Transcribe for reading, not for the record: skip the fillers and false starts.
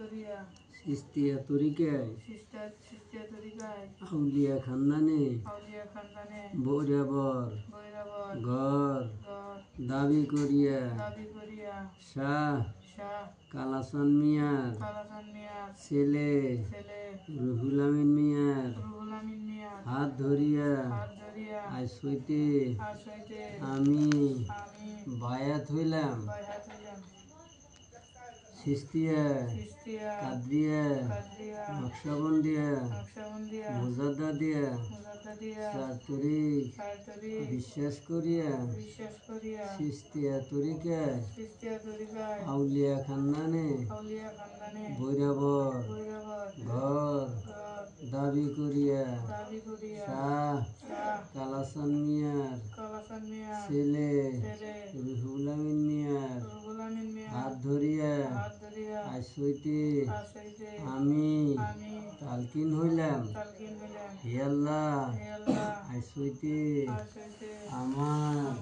চিস্তিয়া তরিকায় আউলিয়া খানদানে বৈরাবর ঘর দাবি করিয়া শাহ কালাচান মিয়ার ছেলে রুহুল আমিন মিয়ার হাত ধরিয়া আজ হইতে আমি বায়াত হইলাম। চিস্তিয়া কাদরিয়া নকশবন্দিয়া মুজাদ্দাদিয়া 4 তারিখ বিশ্বাস করিয়া চিস্তিয়া তরিকায় আউলিয়া খানদানে বৈরাবর ঘর দাবি করিয়া শাহ কালাচান মিয়ার ছেলে রুহুল আমিন মিয়ার হাত ধরিয়া আজ হইতে আমি তালকিন হইলাম। হে আল্লাহ, আজ হইতে আমার